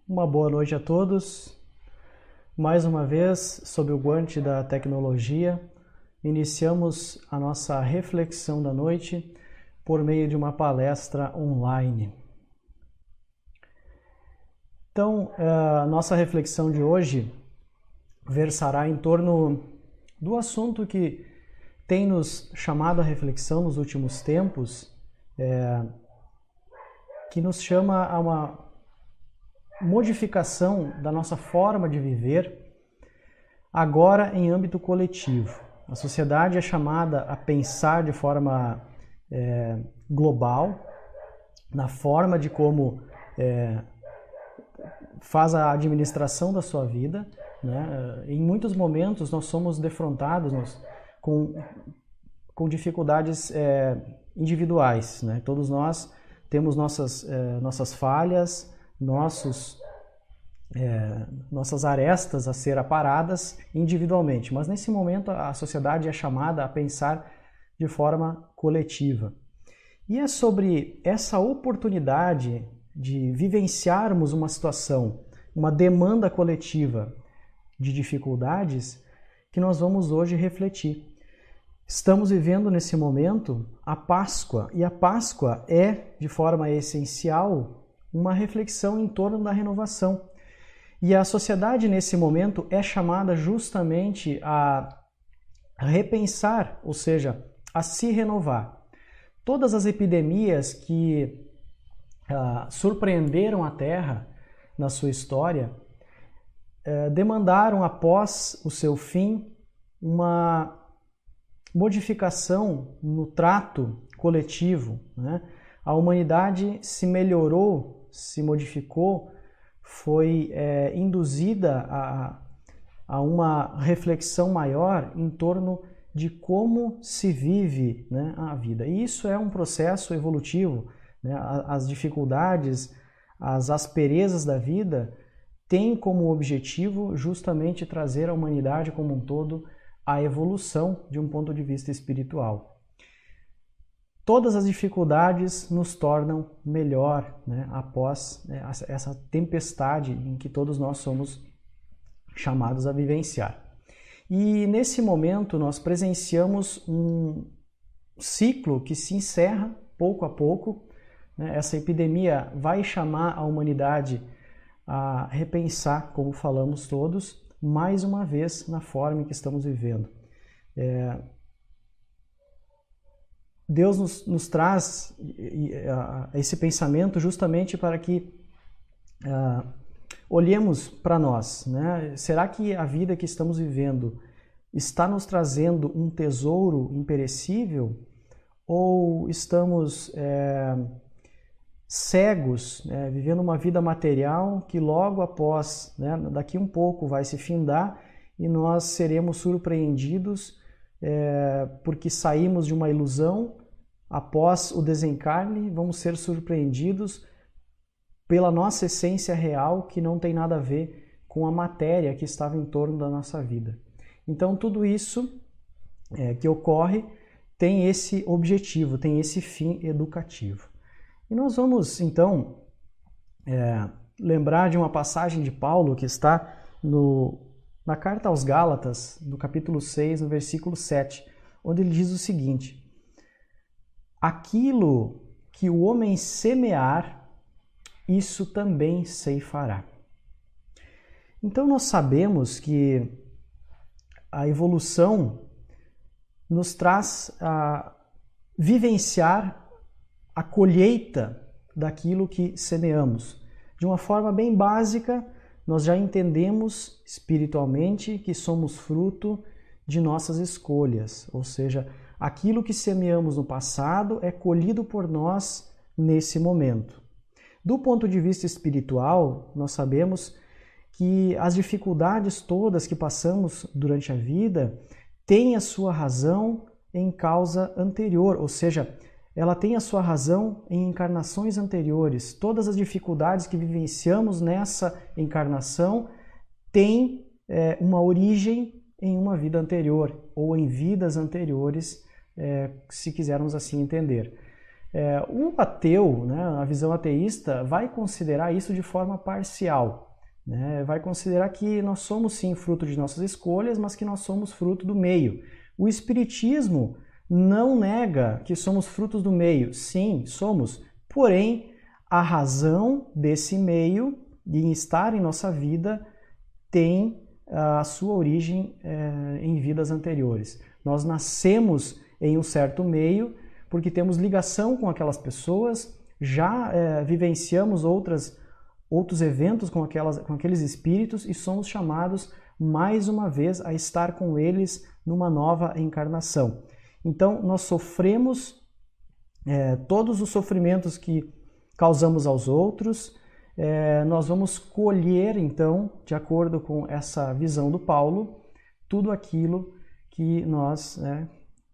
Uma boa noite a todos. Mais uma vez, sob o guante da tecnologia, iniciamos a nossa reflexão da noite por meio de uma palestra online. Então, a nossa reflexão de hoje versará em torno do assunto que tem nos chamado a reflexão nos últimos tempos, que nos chama a uma modificação da nossa forma de viver, agora em âmbito coletivo. A sociedade é chamada a pensar de forma global, na forma de como faz a administração da sua vida, né? Em muitos momentos nós somos defrontados com dificuldades individuais, né? Todos nós temos nossas falhas, nossas arestas a ser aparadas individualmente, mas nesse momento a sociedade é chamada a pensar de forma coletiva. E é sobre essa oportunidade de vivenciarmos uma situação, uma demanda coletiva de dificuldades, que nós vamos hoje refletir. Estamos vivendo nesse momento a Páscoa, e a Páscoa é, de forma essencial, uma reflexão em torno da renovação. E a sociedade, nesse momento, é chamada justamente a repensar, ou seja, a se renovar. Todas as epidemias que surpreenderam a Terra na sua história demandaram, após o seu fim, uma modificação no trato coletivo, né? A humanidade se melhorou, se modificou, foi induzida a uma reflexão maior em torno de como se vive, né, a vida. E isso é um processo evolutivo, né? As dificuldades, as asperezas da vida têm como objetivo justamente trazer a humanidade como um todo à evolução de um ponto de vista espiritual. Todas as dificuldades nos tornam melhor, né, após essa tempestade em que todos nós somos chamados a vivenciar. E nesse momento nós presenciamos um ciclo que se encerra pouco a pouco, né? Essa epidemia vai chamar a humanidade a repensar, como falamos todos, mais uma vez na forma em que estamos vivendo. Deus nos traz esse pensamento justamente para que olhemos para nós, né? Será que a vida que estamos vivendo está nos trazendo um tesouro imperecível, ou estamos cegos, vivendo uma vida material que logo após, né, daqui um pouco vai se findar e nós seremos surpreendidos porque saímos de uma ilusão? Após o desencarne, vamos ser surpreendidos pela nossa essência real, que não tem nada a ver com a matéria que estava em torno da nossa vida. Então, tudo isso que ocorre tem esse objetivo, tem esse fim educativo. E nós vamos, então, lembrar de uma passagem de Paulo que está na Carta aos Gálatas, no capítulo 6, no versículo 7, onde ele diz o seguinte: aquilo que o homem semear, isso também ceifará. Então nós sabemos que a evolução nos traz a vivenciar a colheita daquilo que semeamos. De uma forma bem básica, nós já entendemos espiritualmente que somos fruto de nossas escolhas, ou seja, aquilo que semeamos no passado é colhido por nós nesse momento. Do ponto de vista espiritual, nós sabemos que as dificuldades todas que passamos durante a vida têm a sua razão em causa anterior, ou seja, ela tem a sua razão em encarnações anteriores. Todas as dificuldades que vivenciamos nessa encarnação têm uma origem em uma vida anterior ou em vidas anteriores, se quisermos assim entender. O ateu, né, a visão ateísta, vai considerar isso de forma parcial, né? Vai considerar que nós somos sim fruto de nossas escolhas, mas que nós somos fruto do meio. O espiritismo não nega que somos frutos do meio. Sim, somos. Porém, a razão desse meio de estar em nossa vida tem a sua origem em vidas anteriores. Nós nascemos em um certo meio porque temos ligação com aquelas pessoas, já vivenciamos outros eventos com aqueles espíritos e somos chamados mais uma vez a estar com eles numa nova encarnação. Então, nós sofremos todos os sofrimentos que causamos aos outros, nós vamos colher, então, de acordo com essa visão do Paulo, tudo aquilo que nós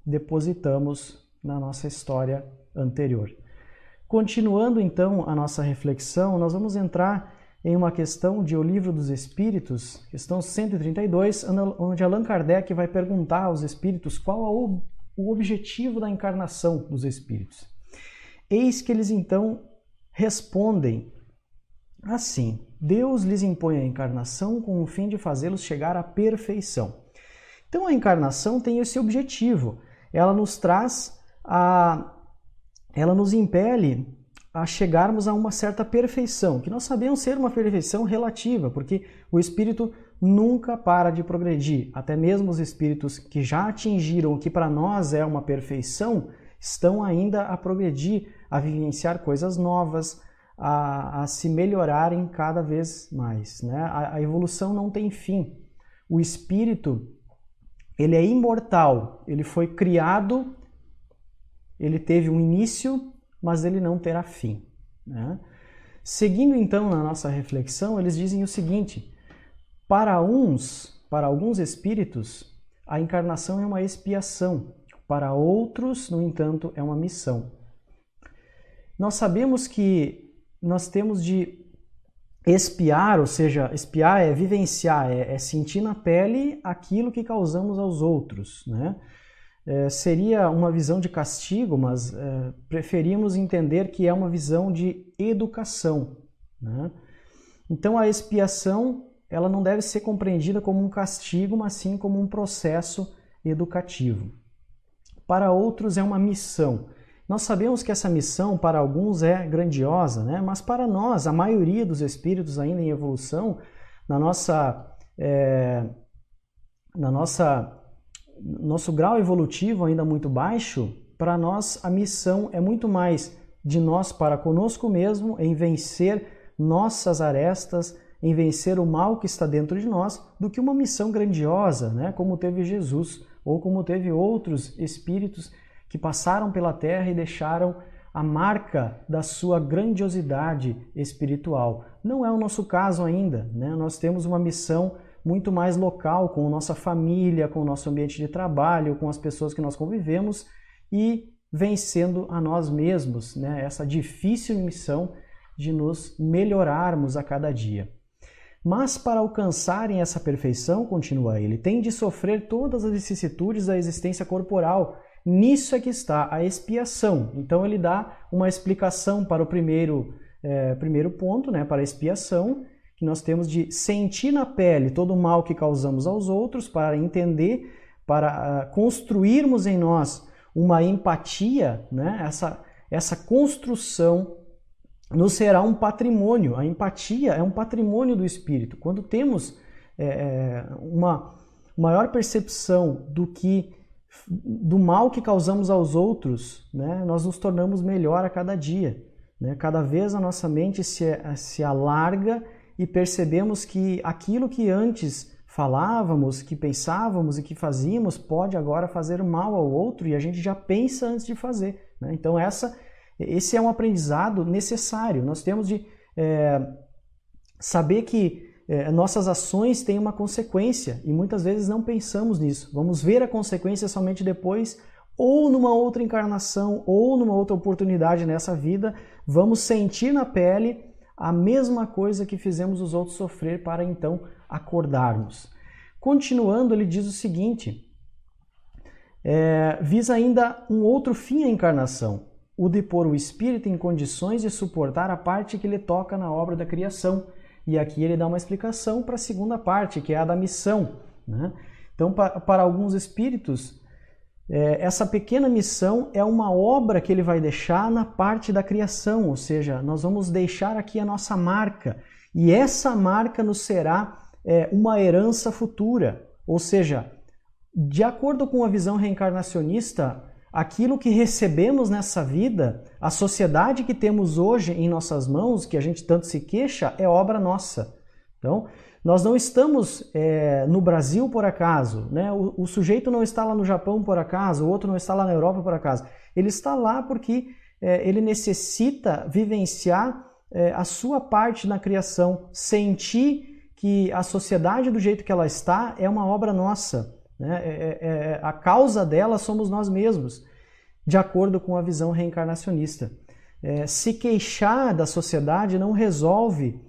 depositamos na nossa história anterior. Continuando, então, a nossa reflexão, nós vamos entrar em uma questão de O Livro dos Espíritos, questão 132, onde Allan Kardec vai perguntar aos espíritos qual é o objetivo da encarnação dos espíritos. Eis que eles, então, respondem assim: Deus lhes impõe a encarnação com o fim de fazê-los chegar à perfeição. Então, a encarnação tem esse objetivo. Ela nos ela nos impele a chegarmos a uma certa perfeição, que nós sabemos ser uma perfeição relativa, porque o espírito nunca para de progredir. Até mesmo os espíritos que já atingiram o que para nós é uma perfeição, estão ainda a progredir, a vivenciar coisas novas, a se melhorarem cada vez mais, né? A evolução não tem fim. O espírito, ele é imortal, ele foi criado, ele teve um início, mas ele não terá fim, né? Seguindo então na nossa reflexão, eles dizem o seguinte: para alguns espíritos, a encarnação é uma expiação, para outros, no entanto, é uma missão. Nós sabemos que nós temos de expiar, ou seja, expiar é vivenciar, é sentir na pele aquilo que causamos aos outros, né? Seria uma visão de castigo, mas preferimos entender que é uma visão de educação, né? Então a expiação, ela não deve ser compreendida como um castigo, mas sim como um processo educativo. Para outros é uma missão. Nós sabemos que essa missão para alguns é grandiosa, né? Mas para nós, a maioria dos espíritos ainda em evolução, nosso grau evolutivo ainda muito baixo, para nós a missão é muito mais de nós para conosco mesmo, em vencer nossas arestas, em vencer o mal que está dentro de nós, do que uma missão grandiosa, né? Como teve Jesus, ou como teve outros espíritos que passaram pela Terra e deixaram a marca da sua grandiosidade espiritual. Não é o nosso caso ainda, né? Nós temos uma missão muito mais local, com a nossa família, com o nosso ambiente de trabalho, com as pessoas que nós convivemos e vencendo a nós mesmos, né? Essa difícil missão de nos melhorarmos a cada dia. Mas para alcançarem essa perfeição, continua ele, tem de sofrer todas as vicissitudes da existência corporal. Nisso é que está a expiação. Então ele dá uma explicação para o primeiro ponto, né? Para a expiação, que nós temos de sentir na pele todo o mal que causamos aos outros, para entender, para construirmos em nós uma empatia, né? Essa construção nos será um patrimônio. A empatia é um patrimônio do espírito. Quando temos uma maior percepção do mal que causamos aos outros, né? Nós nos tornamos melhor a cada dia, né? Cada vez a nossa mente se alarga e percebemos que aquilo que antes falávamos, que pensávamos e que fazíamos pode agora fazer mal ao outro, e a gente já pensa antes de fazer, né? Então esse é um aprendizado necessário. Nós temos de saber que nossas ações têm uma consequência e muitas vezes não pensamos nisso. Vamos ver a consequência somente depois, ou numa outra encarnação, ou numa outra oportunidade nessa vida. Vamos sentir na pele a mesma coisa que fizemos os outros sofrer para então acordarmos. Continuando, ele diz o seguinte: visa ainda um outro fim à encarnação. o de pôr o espírito em condições de suportar a parte que lhe toca na obra da criação. E aqui ele dá uma explicação para a segunda parte, que é a da missão, né? Então, para alguns espíritos, essa pequena missão é uma obra que ele vai deixar na parte da criação, ou seja, nós vamos deixar aqui a nossa marca, e essa marca nos será uma herança futura, ou seja, de acordo com a visão reencarnacionista, aquilo que recebemos nessa vida, a sociedade que temos hoje em nossas mãos, que a gente tanto se queixa, é obra nossa. Então, nós não estamos no Brasil por acaso, né? O sujeito não está lá no Japão por acaso, o outro não está lá na Europa por acaso. Ele está lá porque ele necessita vivenciar a sua parte na criação, sentir que a sociedade do jeito que ela está é uma obra nossa, né? A causa dela somos nós mesmos, de acordo com a visão reencarnacionista. Se queixar da sociedade não resolve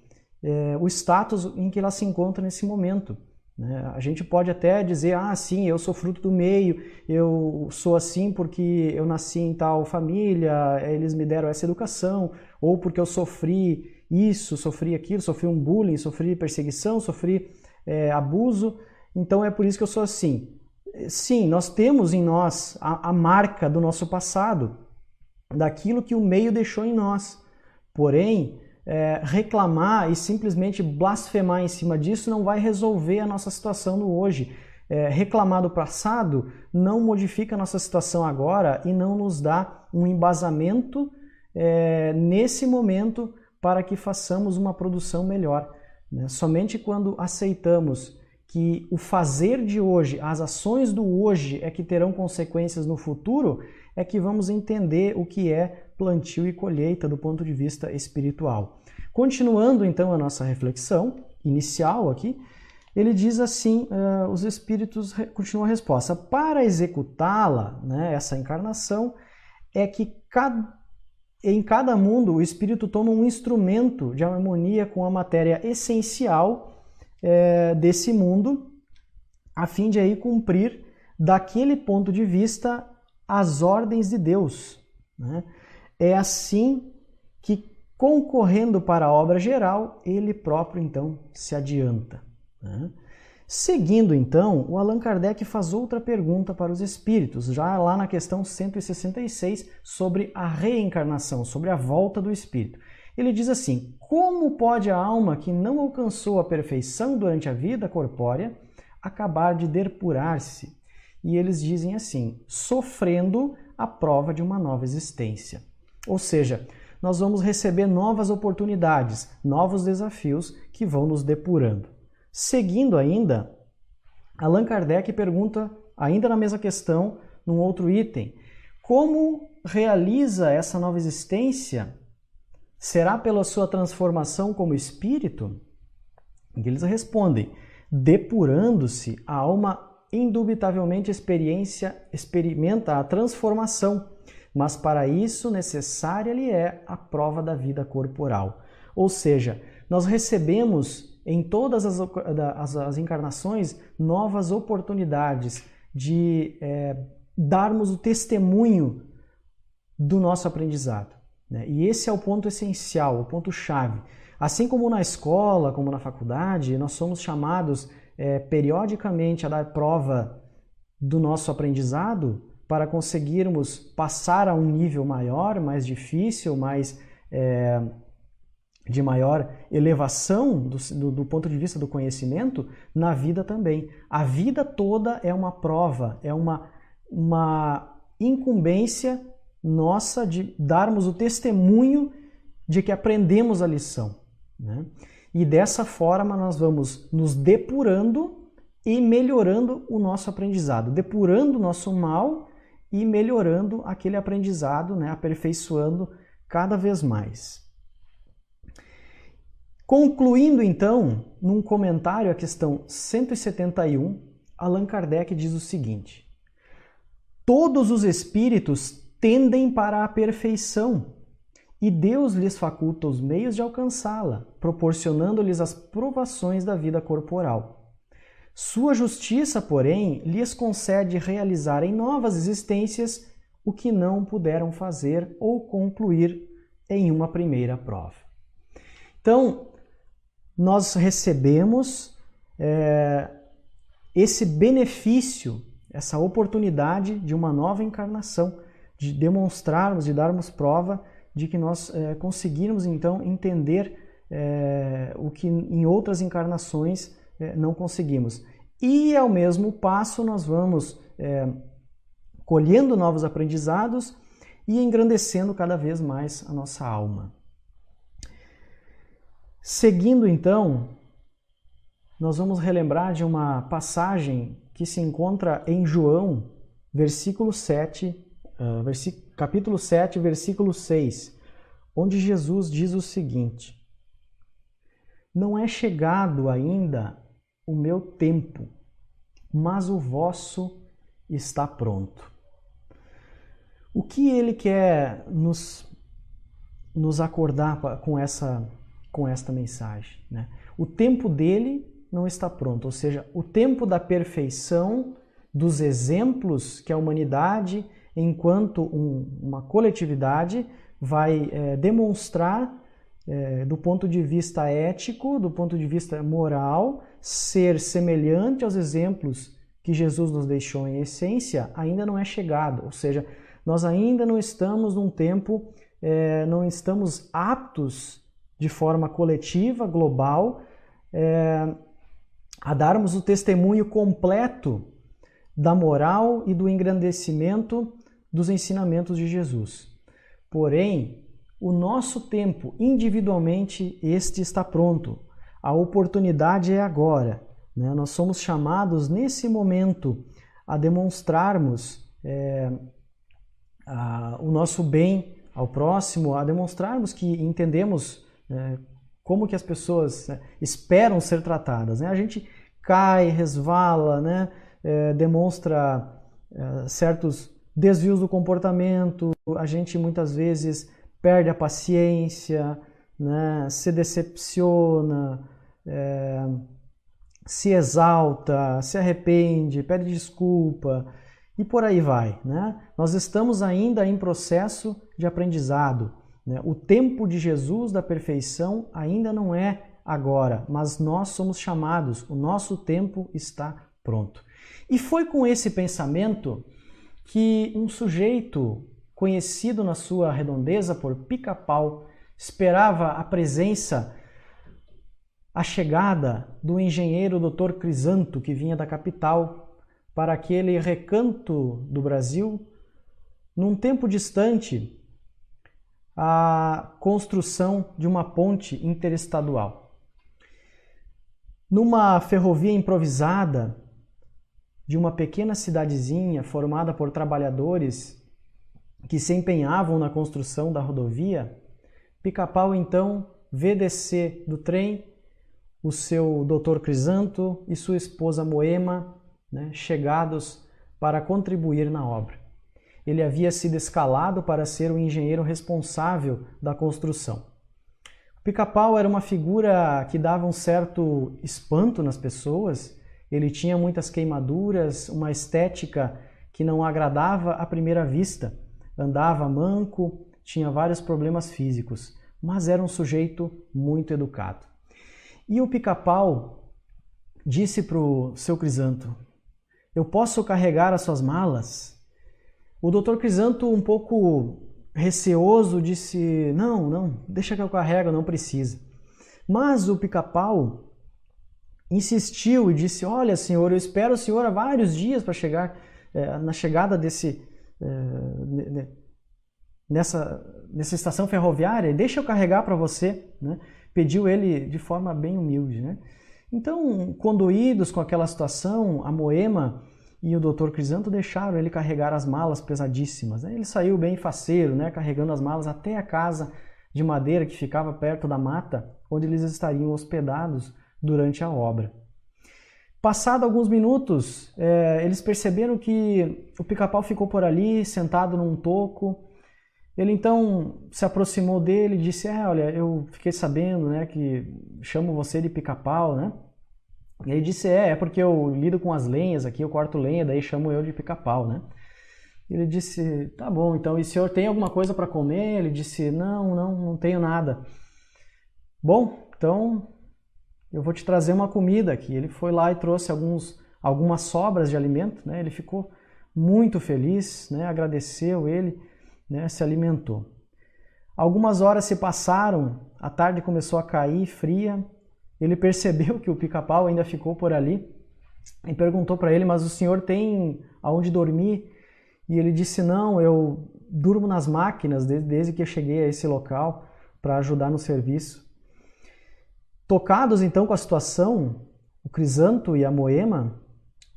o status em que ela se encontra nesse momento, né? A gente pode até dizer, sim, eu sou fruto do meio, eu sou assim porque eu nasci em tal família, eles me deram essa educação, ou porque eu sofri isso, sofri aquilo, sofri um bullying, sofri perseguição, sofri abuso, então é por isso que eu sou assim. Sim, nós temos em nós a marca do nosso passado, daquilo que o meio deixou em nós. Porém, reclamar e simplesmente blasfemar em cima disso não vai resolver a nossa situação no hoje. Reclamar do passado não modifica a nossa situação agora e não nos dá um embasamento nesse momento para que façamos uma produção melhor, né? Somente quando aceitamos que o fazer de hoje, as ações do hoje é que terão consequências no futuro, é que vamos entender o que é plantio e colheita do ponto de vista espiritual. Continuando então a nossa reflexão inicial aqui, ele diz assim, os espíritos continuam a resposta. Para executá-la, né, essa encarnação, é que em cada mundo o espírito toma um instrumento de harmonia com a matéria essencial desse mundo, a fim de aí cumprir, daquele ponto de vista, as ordens de Deus, né? É assim que, concorrendo para a obra geral, ele próprio, então, se adianta, né? Seguindo, então, o Allan Kardec faz outra pergunta para os espíritos, já lá na questão 166, sobre a reencarnação, sobre a volta do espírito. Ele diz assim, como pode a alma que não alcançou a perfeição durante a vida corpórea acabar de depurar-se? E eles dizem assim, sofrendo a prova de uma nova existência. Ou seja, nós vamos receber novas oportunidades, novos desafios que vão nos depurando. Seguindo ainda, Allan Kardec pergunta, ainda na mesma questão, num outro item, como realiza essa nova existência? Será pela sua transformação como espírito? E eles respondem, depurando-se, a alma indubitavelmente experimenta a transformação, mas para isso necessária lhe é a prova da vida corporal. Ou seja, nós recebemos em todas as encarnações novas oportunidades de darmos o testemunho do nosso aprendizado, né? E esse é o ponto essencial, o ponto-chave. Assim como na escola, como na faculdade, nós somos chamados periodicamente a dar prova do nosso aprendizado para conseguirmos passar a um nível maior, mais difícil, de maior elevação do ponto de vista do conhecimento, na vida também. A vida toda é uma prova, é uma incumbência nossa de darmos o testemunho de que aprendemos a lição, né? E dessa forma nós vamos nos depurando e melhorando o nosso aprendizado, depurando o nosso mal e melhorando aquele aprendizado, né? Aperfeiçoando cada vez mais. Concluindo então, num comentário à questão 171, Allan Kardec diz o seguinte: todos os espíritos tendem para a perfeição, e Deus lhes faculta os meios de alcançá-la, proporcionando-lhes as provações da vida corporal. Sua justiça, porém, lhes concede realizar em novas existências o que não puderam fazer ou concluir em uma primeira prova. Então, nós recebemos esse benefício, essa oportunidade de uma nova encarnação, de demonstrarmos, de darmos prova de que nós conseguirmos então entender o que em outras encarnações não conseguimos. E ao mesmo passo nós vamos colhendo novos aprendizados e engrandecendo cada vez mais a nossa alma. Seguindo então, nós vamos relembrar de uma passagem que se encontra em João, capítulo 7, versículo 6, onde Jesus diz o seguinte: não é chegado ainda o meu tempo, mas o vosso está pronto. O que ele quer nos acordar com esta mensagem, né? O tempo dele não está pronto, ou seja, o tempo da perfeição, dos exemplos que a humanidade, enquanto uma coletividade, vai demonstrar do ponto de vista ético, do ponto de vista moral, ser semelhante aos exemplos que Jesus nos deixou em essência, ainda não é chegado. Ou seja, nós ainda não estamos num tempo, não estamos aptos de forma coletiva, global, a darmos o testemunho completo da moral e do engrandecimento dos ensinamentos de Jesus. Porém, o nosso tempo, individualmente, este está pronto. A oportunidade é agora, né? Nós somos chamados, nesse momento, a demonstrarmos o nosso bem ao próximo, a demonstrarmos que entendemos como que as pessoas esperam ser tratadas, né? A gente cai, resvala, né? Demonstra certos desvios do comportamento, a gente muitas vezes perde a paciência, né? Se decepciona, se exalta, se arrepende, pede desculpa e por aí vai, né? Nós estamos ainda em processo de aprendizado, né? O tempo de Jesus da perfeição ainda não é agora, mas nós somos chamados, o nosso tempo está pronto. E foi com esse pensamento que um sujeito conhecido na sua redondeza por Pica-Pau esperava a presença, a chegada do engenheiro Dr. Crisanto, que vinha da capital, para aquele recanto do Brasil, num tempo distante, a construção de uma ponte interestadual. Numa ferrovia improvisada de uma pequena cidadezinha formada por trabalhadores que se empenhavam na construção da rodovia, Pica-Pau então vê descer do trem o seu Dr. Crisanto e sua esposa Moema, né, chegados para contribuir na obra. Ele havia sido escalado para ser o engenheiro responsável da construção. O Pica-Pau era uma figura que dava um certo espanto nas pessoas. Ele tinha muitas queimaduras, uma estética que não agradava à primeira vista. Andava manco, tinha vários problemas físicos, mas era um sujeito muito educado. E o Pica-Pau disse para o seu Crisanto: eu posso carregar as suas malas? O Dr. Crisanto, um pouco receoso, disse: não, deixa que eu carrego, não precisa. Mas o Pica-Pau insistiu e disse: olha, senhor, eu espero o senhor há vários dias para chegar na chegada nessa estação ferroviária, deixa eu carregar para você, né? Pediu ele de forma bem humilde, né? Então, condoídos com aquela situação, a Moema e o Dr. Crisanto deixaram ele carregar as malas pesadíssimas, né? Ele saiu bem faceiro, né? Carregando as malas até a casa de madeira que ficava perto da mata, onde eles estariam hospedados durante a obra. Passado alguns minutos, eles perceberam que o Pica-Pau ficou por ali, sentado num toco. Ele então se aproximou dele e disse: olha, eu fiquei sabendo, né, que chamo você de Pica-Pau, né? E ele disse: é porque eu lido com as lenhas aqui, eu corto lenha, daí chamo eu de Pica-Pau, né? Ele disse, tá bom, então, e o senhor tem alguma coisa para comer? Ele disse, não tenho nada. Bom, então eu vou te trazer uma comida aqui. Ele foi lá e trouxe algumas sobras de alimento, né? Ele ficou muito feliz, né? Agradeceu ele, né? Se alimentou. Algumas horas se passaram, a tarde começou a cair, fria. Ele percebeu que o Pica-Pau ainda ficou por ali e perguntou para ele, mas o senhor tem aonde dormir? E ele disse, não, eu durmo nas máquinas desde que eu cheguei a esse local para ajudar no serviço. Tocados então com a situação, o Crisanto e a Moema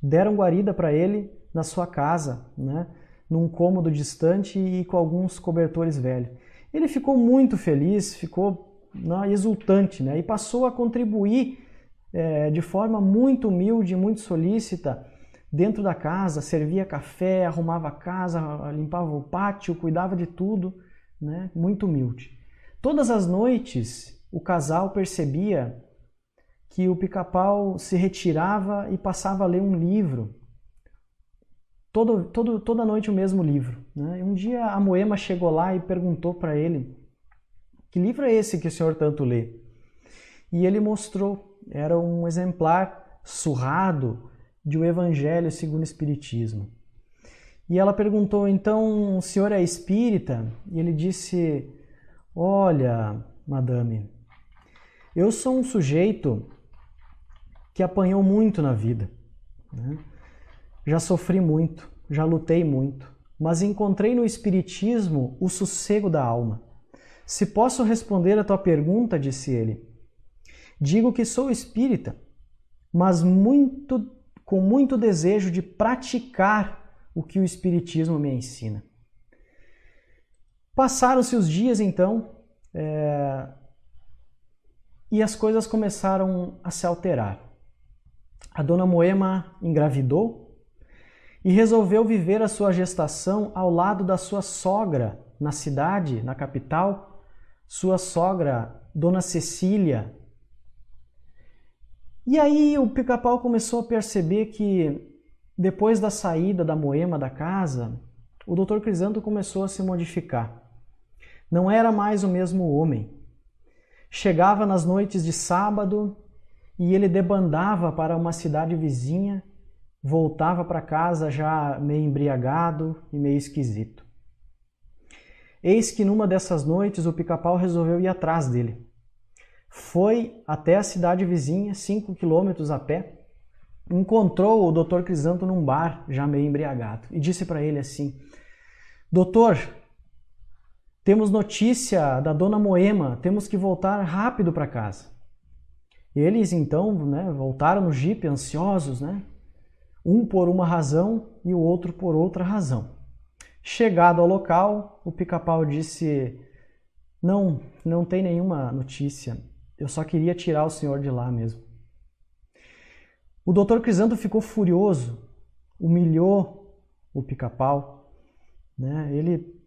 deram guarida para ele na sua casa, né, num cômodo distante e com alguns cobertores velhos. Ele ficou muito feliz, ficou exultante, né, e passou a contribuir de forma muito humilde, muito solícita dentro da casa, servia café, arrumava a casa, limpava o pátio, cuidava de tudo, né, muito humilde. Todas as noites o casal percebia que o Pica-Pau se retirava e passava a ler um livro. Toda noite o mesmo livro, né? E um dia a Moema chegou lá e perguntou para ele, que livro é esse que o senhor tanto lê? E ele mostrou, era um exemplar surrado de O Evangelho segundo o Espiritismo. E ela perguntou, então, o senhor é espírita? E ele disse, olha, madame, eu sou um sujeito que apanhou muito na vida, né? Já sofri muito, já lutei muito, mas encontrei no Espiritismo o sossego da alma. Se posso responder a tua pergunta, disse ele, digo que sou espírita, mas com muito desejo de praticar o que o Espiritismo me ensina. Passaram-se os dias, então, e as coisas começaram a se alterar. A dona Moema engravidou e resolveu viver a sua gestação ao lado da sua sogra, na cidade, na capital, sua sogra, Dona Cecília. E aí o Pica-Pau começou a perceber que, depois da saída da Moema da casa, o Dr. Crisanto começou a se modificar. Não era mais o mesmo homem. Chegava nas noites de sábado e ele debandava para uma cidade vizinha, voltava para casa já meio embriagado e meio esquisito. Eis que numa dessas noites o Pica-Pau resolveu ir atrás dele. Foi até a cidade vizinha, 5 quilômetros a pé, encontrou o Dr. Crisanto num bar, já meio embriagado, e disse para ele assim, doutor, temos notícia da dona Moema, temos que voltar rápido para casa. Eles então, né, voltaram no jipe ansiosos, né, um por uma razão e o outro por outra razão. Chegado ao local, o Pica-Pau disse, não tem nenhuma notícia, eu só queria tirar o senhor de lá mesmo. O Dr. Crisanto ficou furioso, humilhou o Pica-Pau, né? Ele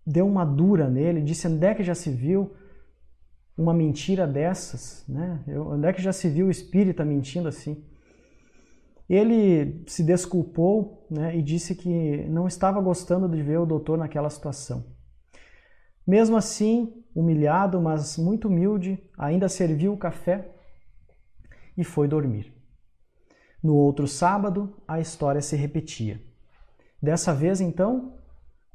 deu uma dura nele, disse, onde é que já se viu uma mentira dessas? Né? Onde é que já se viu o espírita mentindo assim? Ele se desculpou, né, e disse que não estava gostando de ver o doutor naquela situação. Mesmo assim, humilhado, mas muito humilde, ainda serviu o café e foi dormir. No outro sábado, a história se repetia. Dessa vez, então,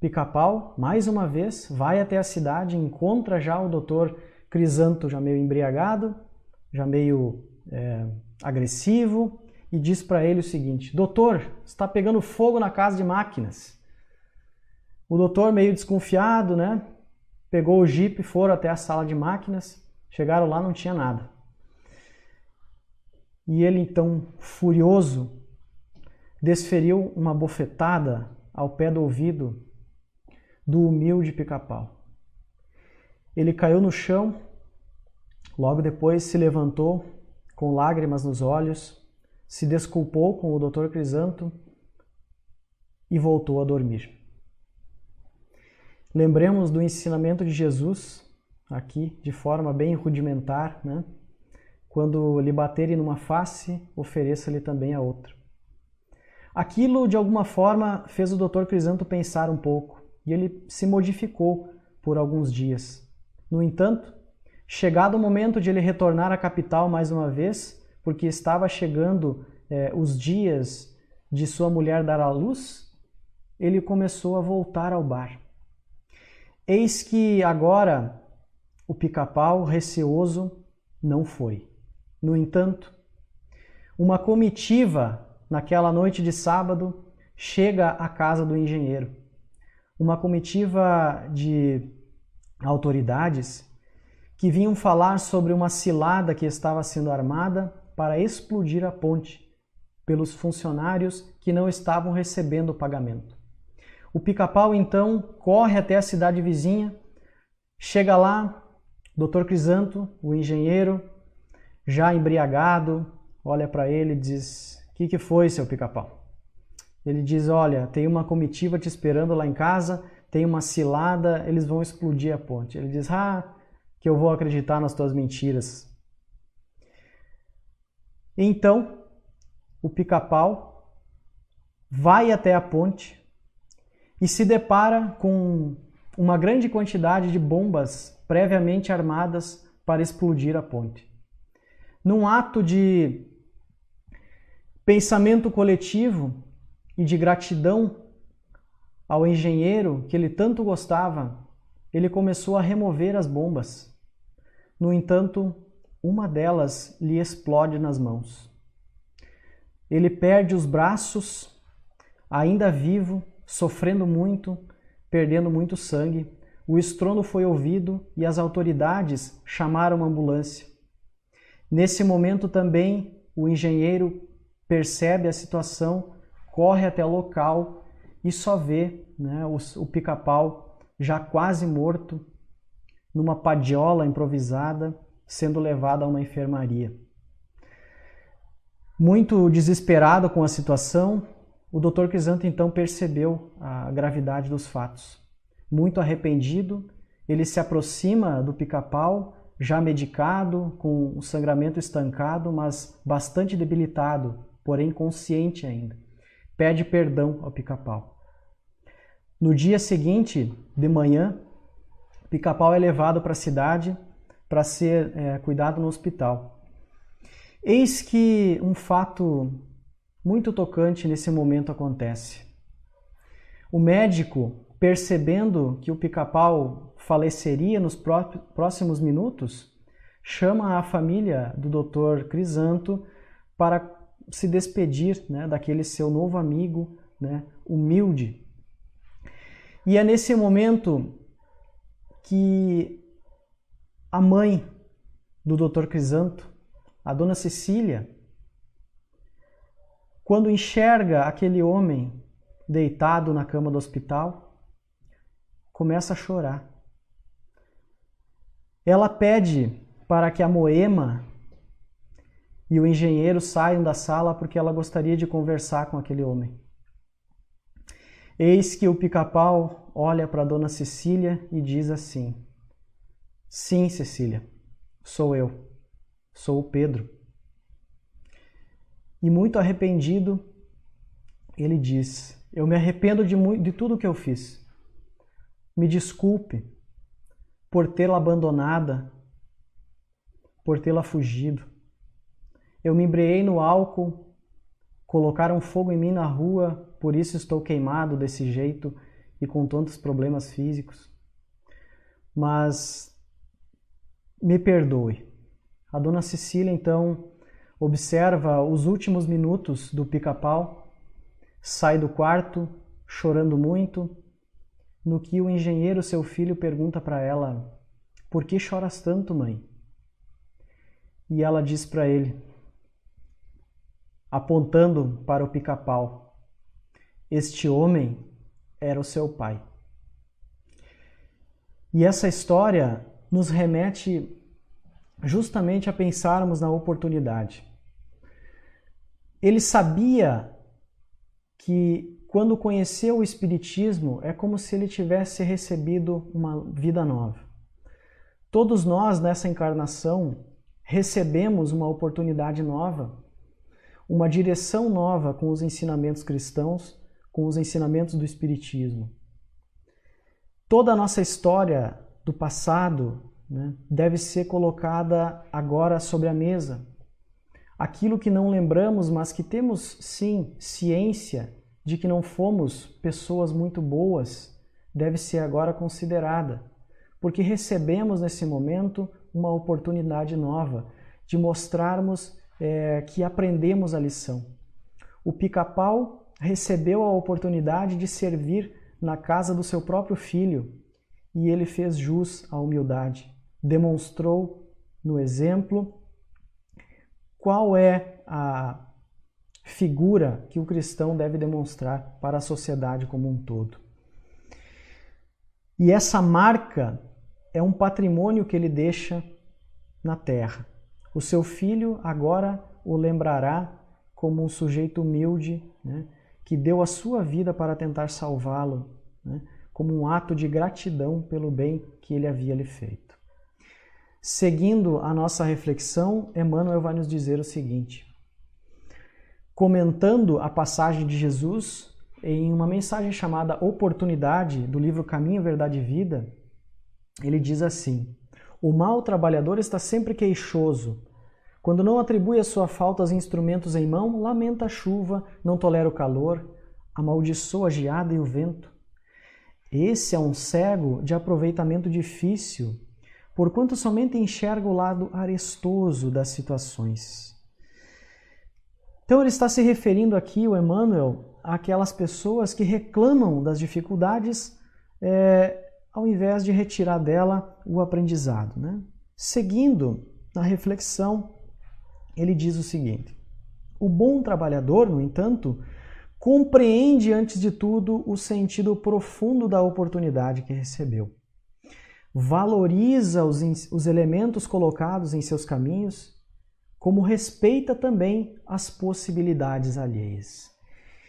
Pica-Pau, mais uma vez, vai até a cidade, encontra já o doutor Crisanto já meio embriagado, já meio agressivo, e diz para ele o seguinte, doutor, está pegando fogo na casa de máquinas. O doutor, meio desconfiado, né, pegou o jipe, foram até a sala de máquinas, chegaram lá, não tinha nada. E ele, então, furioso, desferiu uma bofetada ao pé do ouvido do humilde Pica-Pau. Ele caiu no chão, logo depois se levantou, com lágrimas nos olhos, se desculpou com o Dr. Crisanto e voltou a dormir. Lembremos do ensinamento de Jesus, aqui, de forma bem rudimentar, né? Quando lhe baterem numa face, ofereça-lhe também a outra. Aquilo, de alguma forma, fez o Dr. Crisanto pensar um pouco e ele se modificou por alguns dias. No entanto, chegado o momento de ele retornar à capital mais uma vez, porque estava chegando os dias de sua mulher dar à luz, ele começou a voltar ao bar. Eis que agora o Pica-Pau, receoso, não foi. No entanto, uma comitiva, naquela noite de sábado, chega à casa do engenheiro. Uma comitiva de autoridades que vinham falar sobre uma cilada que estava sendo armada para explodir a ponte pelos funcionários que não estavam recebendo o pagamento. O Pica-Pau, então, corre até a cidade vizinha, chega lá, Dr. Crisanto, o engenheiro, já embriagado, olha para ele e diz: "O que foi, seu Pica-Pau?" Ele diz: "Olha, tem uma comitiva te esperando lá em casa, tem uma cilada, eles vão explodir a ponte." Ele diz: "Ah, que eu vou acreditar nas tuas mentiras." Então, o Pica-Pau vai até a ponte e se depara com uma grande quantidade de bombas previamente armadas para explodir a ponte. Num ato de pensamento coletivo e de gratidão ao engenheiro que ele tanto gostava, ele começou a remover as bombas. No entanto, uma delas lhe explode nas mãos. Ele perde os braços, ainda vivo, sofrendo muito, perdendo muito sangue. O estrondo foi ouvido e as autoridades chamaram uma ambulância. Nesse momento também o engenheiro percebe a situação, corre até o local e só vê, o Pica-Pau já quase morto, numa padiola improvisada, sendo levado a uma enfermaria. Muito desesperado com a situação, o Dr. Crisanto então percebeu a gravidade dos fatos. Muito arrependido, ele se aproxima do Pica-Pau, já medicado, com o sangramento estancado, mas bastante debilitado, porém consciente ainda. Pede perdão ao Pica-Pau. No dia seguinte, de manhã, Pica-Pau é levado para a cidade para ser cuidado no hospital. Eis que um fato muito tocante nesse momento acontece. O médico, percebendo que o Pica-Pau faleceria nos próximos minutos, chama a família do Dr. Crisanto para se despedir, daquele seu novo amigo, humilde. E é nesse momento que a mãe do Dr. Crisanto, a dona Cecília, quando enxerga aquele homem deitado na cama do hospital, começa a chorar. Ela pede para que a Moema e o engenheiro saiam da sala porque ela gostaria de conversar com aquele homem. Eis que o Pica-Pau olha para a dona Cecília e diz assim: "Sim, Cecília, sou eu. Sou o Pedro." E muito arrependido, ele diz: "Eu me arrependo de tudo que eu fiz. Me desculpe por tê-la abandonada, por tê-la fugido. Eu me embriaguei no álcool, colocaram fogo em mim na rua, por isso estou queimado desse jeito e com tantos problemas físicos. Mas me perdoe." A dona Cecília, então, observa os últimos minutos do Pica-Pau, sai do quarto, chorando muito, no que o engenheiro, seu filho, pergunta para ela: "Por que choras tanto, mãe?" E ela diz para ele, apontando para o Pica-Pau: "Este homem era o seu pai." E essa história nos remete justamente a pensarmos na oportunidade. Ele sabia que quando conheceu o Espiritismo é como se ele tivesse recebido uma vida nova. Todos nós nessa encarnação recebemos uma oportunidade nova, uma direção nova com os ensinamentos cristãos, com os ensinamentos do Espiritismo. Toda a nossa história do passado, né, deve ser colocada agora sobre a mesa. Aquilo que não lembramos, mas que temos sim ciência de que não fomos pessoas muito boas, deve ser agora considerada, porque recebemos nesse momento uma oportunidade nova de mostrarmos que aprendemos a lição. O Pica-Pau recebeu a oportunidade de servir na casa do seu próprio filho e ele fez jus à humildade, demonstrou no exemplo qual é a figura que o cristão deve demonstrar para a sociedade como um todo. E essa marca é um patrimônio que ele deixa na terra. O seu filho agora o lembrará como um sujeito humilde, né, que deu a sua vida para tentar salvá-lo, né, como um ato de gratidão pelo bem que ele havia lhe feito. Seguindo a nossa reflexão, Emmanuel vai nos dizer o seguinte: comentando a passagem de Jesus em uma mensagem chamada Oportunidade, do livro Caminho, Verdade e Vida, ele diz assim: o mau trabalhador está sempre queixoso. Quando não atribui a sua falta aos instrumentos em mão, lamenta a chuva, não tolera o calor, amaldiçoa a geada e o vento. Esse é um cego de aproveitamento difícil, porquanto somente enxerga o lado arestoso das situações. Então ele está se referindo aqui, o Emmanuel, àquelas pessoas que reclamam das dificuldades ao invés de retirar dela o aprendizado, né? Seguindo na reflexão, ele diz o seguinte: o bom trabalhador, no entanto, compreende antes de tudo o sentido profundo da oportunidade que recebeu. Valoriza os elementos colocados em seus caminhos, como respeita também as possibilidades alheias.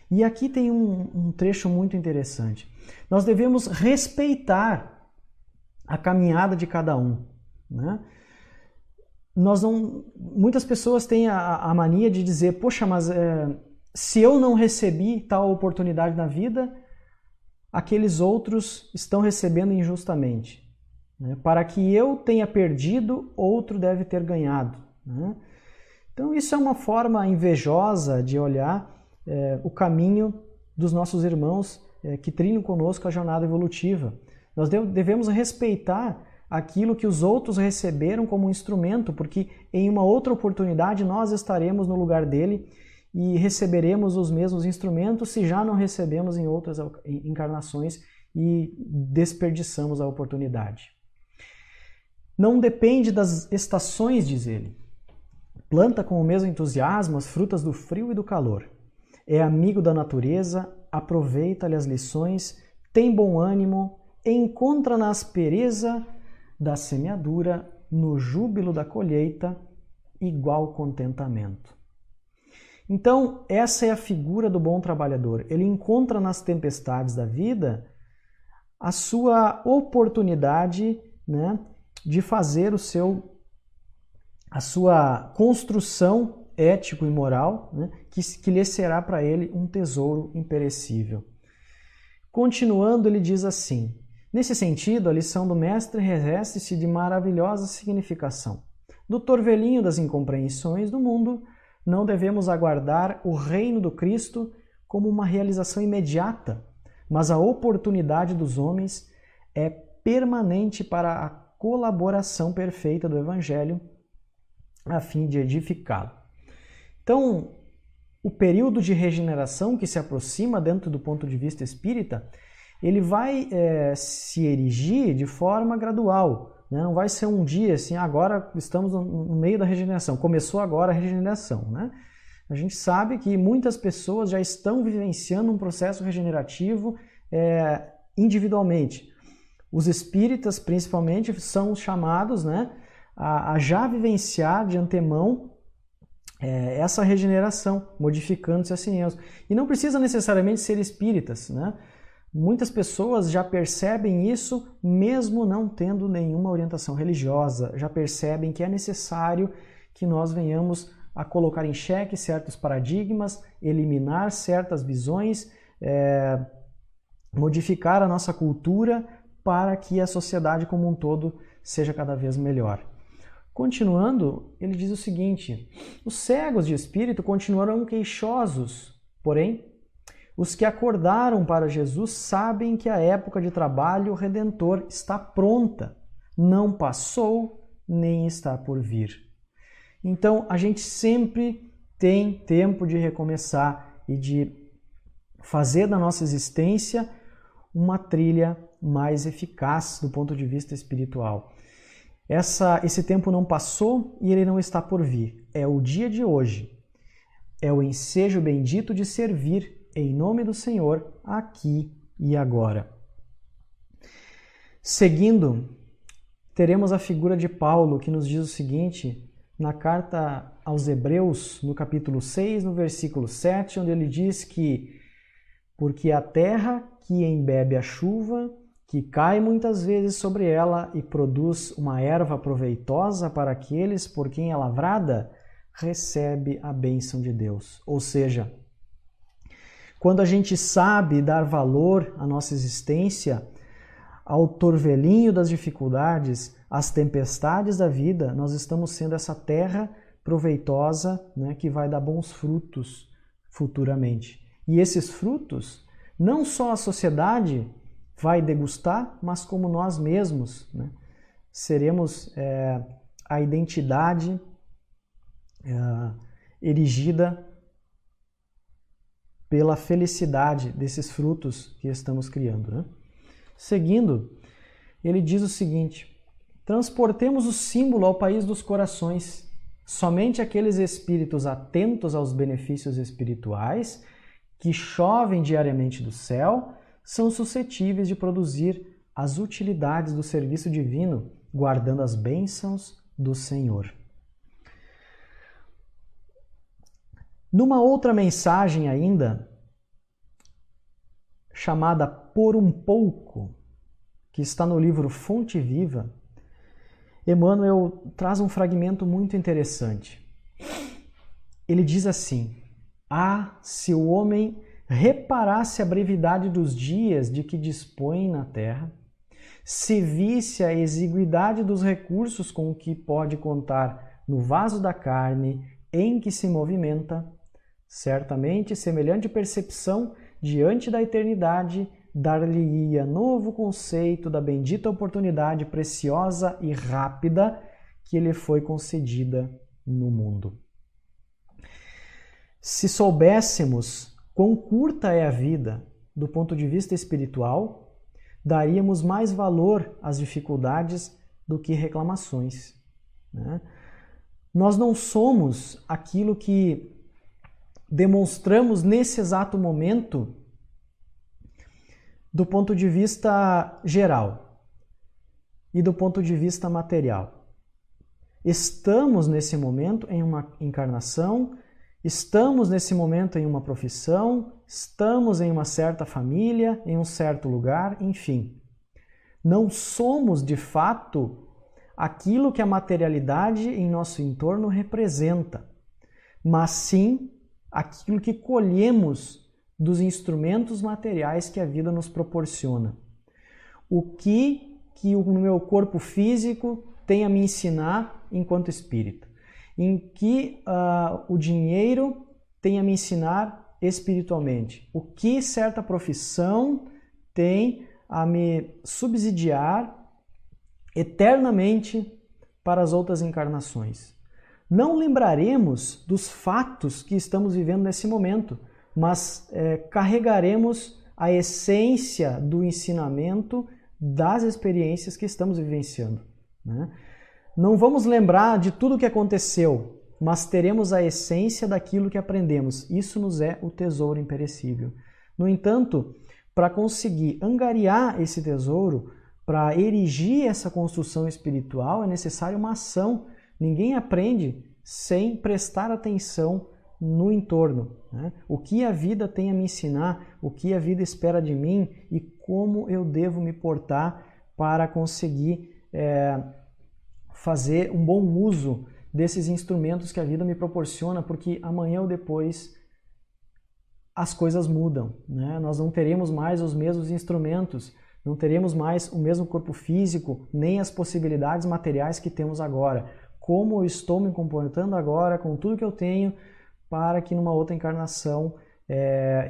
E aqui tem um trecho muito interessante. Nós devemos respeitar a caminhada de cada um, né? Muitas pessoas têm a mania de dizer: poxa, mas se eu não recebi tal oportunidade na vida, aqueles outros estão recebendo injustamente. Né? Para que eu tenha perdido, outro deve ter ganhado. Né? Então isso é uma forma invejosa de olhar o caminho dos nossos irmãos que trilham conosco a jornada evolutiva. Nós devemos respeitar aquilo que os outros receberam como instrumento, porque em uma outra oportunidade nós estaremos no lugar dele e receberemos os mesmos instrumentos se já não recebemos em outras encarnações e desperdiçamos a oportunidade. Não depende das estações, diz ele. Planta com o mesmo entusiasmo as frutas do frio e do calor. É amigo da natureza, aproveita-lhe as lições, tem bom ânimo, encontra na aspereza da semeadura, no júbilo da colheita, igual contentamento. Então, essa é a figura do bom trabalhador. Ele encontra nas tempestades da vida a sua oportunidade, né, de fazer a sua construção ético e moral, né, que lhe será para ele um tesouro imperecível. Continuando, ele diz assim: nesse sentido, a lição do mestre reveste-se de maravilhosa significação. Do torvelinho das incompreensões do mundo, não devemos aguardar o reino do Cristo como uma realização imediata, mas a oportunidade dos homens é permanente para a colaboração perfeita do Evangelho, a fim de edificá-lo. Então, o período de regeneração que se aproxima dentro do ponto de vista espírita, ele vai se erigir de forma gradual. Né? Não vai ser um dia assim, agora estamos no meio da regeneração, começou agora a regeneração. Né? A gente sabe que muitas pessoas já estão vivenciando um processo regenerativo individualmente. Os espíritas, principalmente, são chamados, né, a já vivenciar de antemão essa regeneração, modificando-se a si mesmos. E não precisa necessariamente ser espíritas, né? Muitas pessoas já percebem isso, mesmo não tendo nenhuma orientação religiosa, já percebem que é necessário que nós venhamos a colocar em xeque certos paradigmas, eliminar certas visões, modificar a nossa cultura para que a sociedade como um todo seja cada vez melhor. Continuando, ele diz o seguinte: os cegos de espírito continuarão queixosos, porém, os que acordaram para Jesus sabem que a época de trabalho redentor está pronta, não passou, nem está por vir. Então, a gente sempre tem tempo de recomeçar e de fazer da nossa existência uma trilha mais eficaz do ponto de vista espiritual. Esse tempo não passou e ele não está por vir. É o dia de hoje. É o ensejo bendito de servir em nome do Senhor, aqui e agora. Seguindo, teremos a figura de Paulo, que nos diz o seguinte, na carta aos Hebreus, no capítulo 6, no versículo 7, onde ele diz que porque a terra que embebe a chuva, que cai muitas vezes sobre ela e produz uma erva proveitosa para aqueles por quem é lavrada, recebe a bênção de Deus. Ou seja, quando a gente sabe dar valor à nossa existência, ao torvelinho das dificuldades, às tempestades da vida, nós estamos sendo essa terra proveitosa, né, que vai dar bons frutos futuramente. E esses frutos, não só a sociedade vai degustar, mas como nós mesmos, né, seremos a identidade erigida pela felicidade desses frutos que estamos criando, né? Seguindo, ele diz o seguinte: transportemos o símbolo ao país dos corações. Somente aqueles espíritos atentos aos benefícios espirituais, que chovem diariamente do céu, são suscetíveis de produzir as utilidades do serviço divino, guardando as bênçãos do Senhor. Numa outra mensagem ainda, chamada Por um Pouco, que está no livro Fonte Viva, Emmanuel traz um fragmento muito interessante. Ele diz assim: se o homem reparasse a brevidade dos dias de que dispõe na terra, se visse a exiguidade dos recursos com que pode contar no vaso da carne em que se movimenta, certamente semelhante percepção diante da eternidade dar-lhe-ia novo conceito da bendita oportunidade preciosa e rápida que lhe foi concedida no mundo. Se soubéssemos quão curta é a vida do ponto de vista espiritual, daríamos mais valor às dificuldades do que reclamações, né? Nós não somos aquilo que demonstramos nesse exato momento do ponto de vista geral e do ponto de vista material. Estamos nesse momento em uma encarnação, estamos nesse momento em uma profissão, estamos em uma certa família, em um certo lugar, enfim. Não somos, de fato, aquilo que a materialidade em nosso entorno representa, mas sim aquilo que colhemos dos instrumentos materiais que a vida nos proporciona. O que o meu corpo físico tem a me ensinar enquanto espírita? Em que o dinheiro tem a me ensinar espiritualmente? O que certa profissão tem a me subsidiar eternamente para as outras encarnações? Não lembraremos dos fatos que estamos vivendo nesse momento, mas carregaremos a essência do ensinamento das experiências que estamos vivenciando, né? Não vamos lembrar de tudo o que aconteceu, mas teremos a essência daquilo que aprendemos. Isso nos é o tesouro imperecível. No entanto, para conseguir angariar esse tesouro, para erigir essa construção espiritual, é necessária uma ação. Ninguém aprende sem prestar atenção no entorno, né? O que a vida tem a me ensinar, o que a vida espera de mim e como eu devo me portar para conseguir fazer um bom uso desses instrumentos que a vida me proporciona, porque amanhã ou depois as coisas mudam, né? Nós não teremos mais os mesmos instrumentos, não teremos mais o mesmo corpo físico, nem as possibilidades materiais que temos agora. Como eu estou me comportando agora, com tudo que eu tenho, para que numa outra encarnação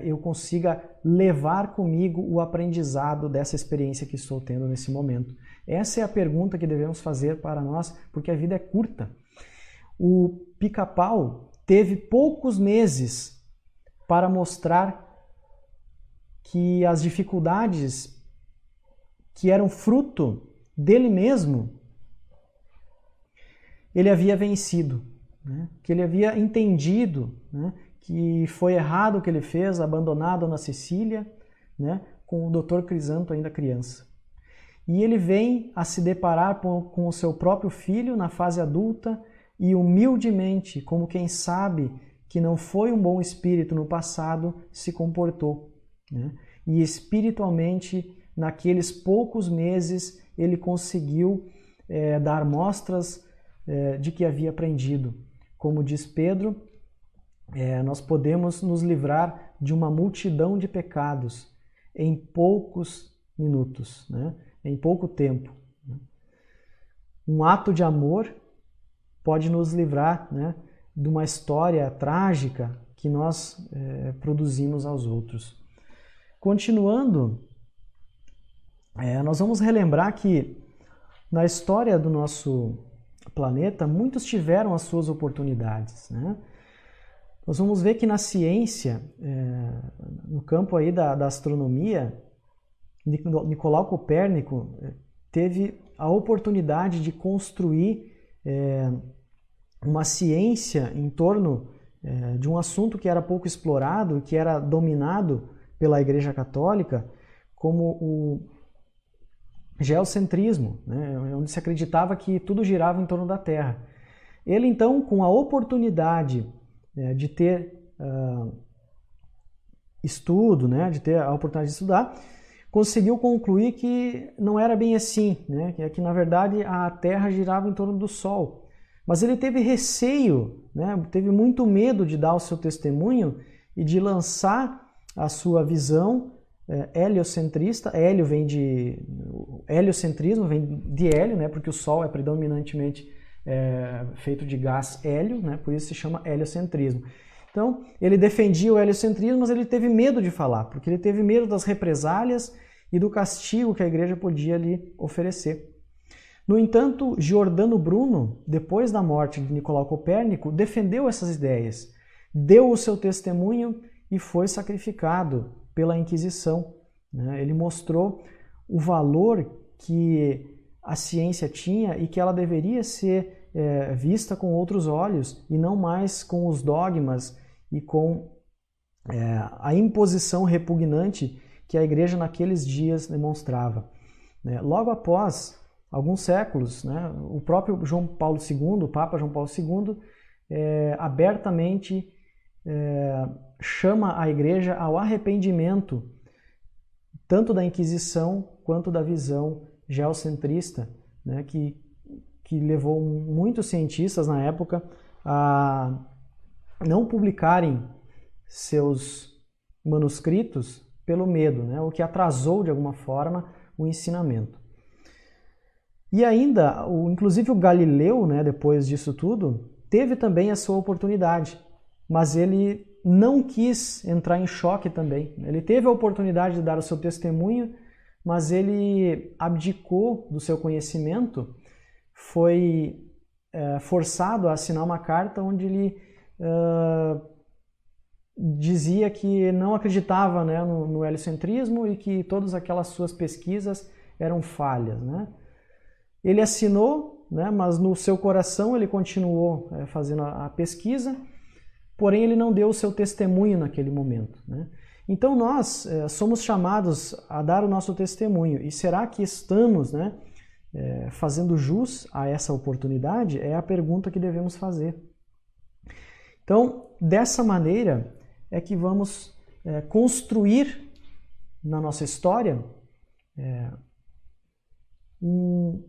eu consiga levar comigo o aprendizado dessa experiência que estou tendo nesse momento. Essa é a pergunta que devemos fazer para nós, porque a vida é curta. O Pica-Pau teve poucos meses para mostrar que as dificuldades que eram fruto dele mesmo, ele havia vencido, né? Que ele havia entendido, né? Que foi errado o que ele fez, abandonar a Dona Cecília, né? Com o Dr. Crisanto ainda criança. E ele vem a se deparar com o seu próprio filho na fase adulta e humildemente, como quem sabe que não foi um bom espírito no passado, se comportou, né? E espiritualmente, naqueles poucos meses, ele conseguiu dar mostras de que havia aprendido. Como diz Pedro, nós podemos nos livrar de uma multidão de pecados em poucos minutos, né? Em pouco tempo. Um ato de amor pode nos livrar, né, de uma história trágica que nós produzimos aos outros. Continuando, nós vamos relembrar que na história do nosso planeta, muitos tiveram as suas oportunidades, né? Nós vamos ver que na ciência, no campo aí da astronomia, Nicolau Copérnico teve a oportunidade de construir uma ciência em torno de um assunto que era pouco explorado e que era dominado pela Igreja Católica, como o geocentrismo, né? Onde se acreditava que tudo girava em torno da Terra. Ele, então, com a oportunidade de ter estudo, né? De ter a oportunidade de estudar, conseguiu concluir que não era bem assim, né? Que na verdade a Terra girava em torno do Sol. Mas ele teve receio, né? Teve muito medo de dar o seu testemunho e de lançar a sua visão heliocentrista. Heliocentrismo vem de hélio, né? Porque o Sol é predominantemente feito de gás hélio, né? Por isso se chama heliocentrismo. Então, ele defendia o heliocentrismo, mas ele teve medo de falar, porque ele teve medo das represálias e do castigo que a igreja podia lhe oferecer. No entanto, Giordano Bruno, depois da morte de Nicolau Copérnico, defendeu essas ideias, deu o seu testemunho e foi sacrificado pela Inquisição, né? Ele mostrou o valor que a ciência tinha e que ela deveria ser vista com outros olhos e não mais com os dogmas e com a imposição repugnante que a igreja naqueles dias demonstrava. Logo após alguns séculos, né, o próprio João Paulo II, o Papa João Paulo II, abertamente chama a igreja ao arrependimento tanto da Inquisição quanto da visão geocentrista, né, que levou muitos cientistas na época a não publicarem seus manuscritos pelo medo, né, o que atrasou de alguma forma o ensinamento. E ainda, inclusive o Galileu, né, depois disso tudo, teve também a sua oportunidade, mas ele não quis entrar em choque também. Ele teve a oportunidade de dar o seu testemunho, mas ele abdicou do seu conhecimento, foi forçado a assinar uma carta onde ele dizia que não acreditava, né, no heliocentrismo e que todas aquelas suas pesquisas eram falhas, né? Ele assinou, né, mas no seu coração ele continuou fazendo a pesquisa, porém ele não deu o seu testemunho naquele momento, né? Então nós somos chamados a dar o nosso testemunho. E será que estamos, né, fazendo jus a essa oportunidade? É a pergunta que devemos fazer. Então, dessa maneira é que vamos construir na nossa história um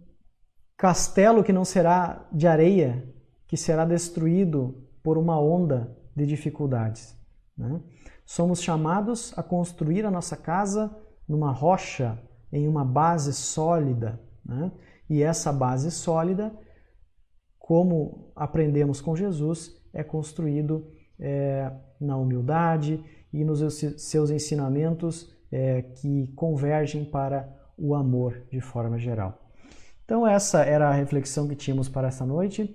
castelo que não será de areia, que será destruído por uma onda de dificuldades, né? Somos chamados a construir a nossa casa numa rocha, em uma base sólida, né? E essa base sólida, como aprendemos com Jesus, é construído na humildade e nos seus ensinamentos que convergem para o amor de forma geral. Então essa era a reflexão que tínhamos para essa noite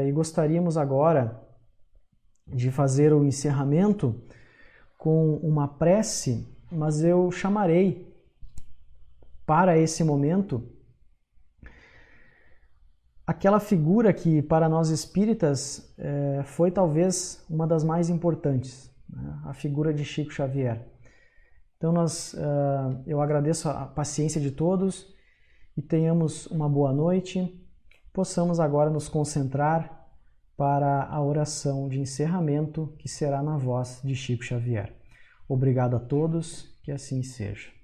e gostaríamos agora de fazer o encerramento com uma prece, mas eu chamarei para esse momento aquela figura que para nós espíritas foi talvez uma das mais importantes, né? A figura de Chico Xavier. Então eu agradeço a paciência de todos e tenhamos uma boa noite. Possamos agora nos concentrar para a oração de encerramento que será na voz de Chico Xavier. Obrigado a todos, que assim seja.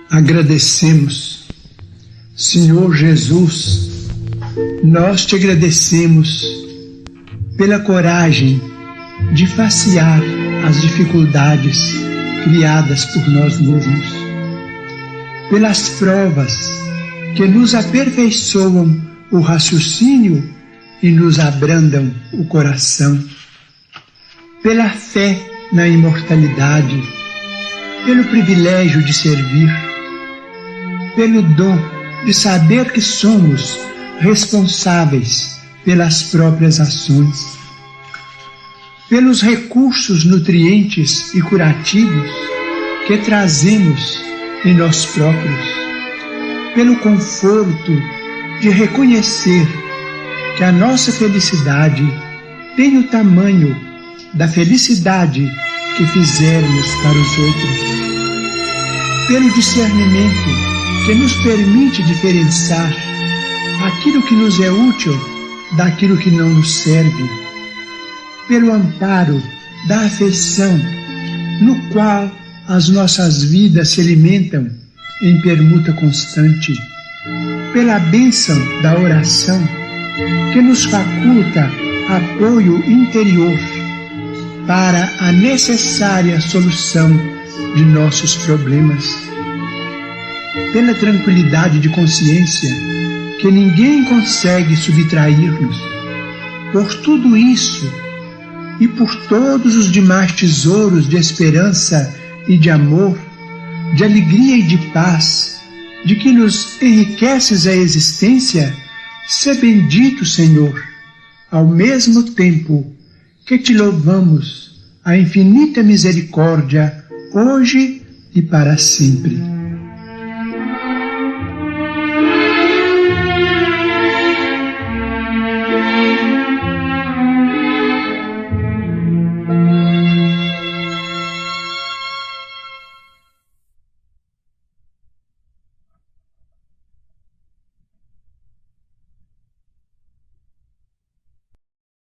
Agradecemos, Senhor Jesus, nós te agradecemos pela coragem de facear as dificuldades criadas por nós mesmos, pelas provas que nos aperfeiçoam o raciocínio e nos abrandam o coração, pela fé na imortalidade, pelo privilégio de servir, pelo dom de saber que somos responsáveis pelas próprias ações, pelos recursos nutrientes e curativos que trazemos em nós próprios, pelo conforto de reconhecer que a nossa felicidade tem o tamanho da felicidade que fizermos para os outros, pelo discernimento que nos permite diferenciar aquilo que nos é útil daquilo que não nos serve, pelo amparo da afeição no qual as nossas vidas se alimentam em permuta constante, pela bênção da oração que nos faculta apoio interior para a necessária solução de nossos problemas, pela tranquilidade de consciência que ninguém consegue subtrair-nos. Por tudo isso e por todos os demais tesouros de esperança e de amor, de alegria e de paz, de que nos enriqueces a existência, sê bendito, Senhor, ao mesmo tempo que te louvamos a infinita misericórdia, hoje e para sempre.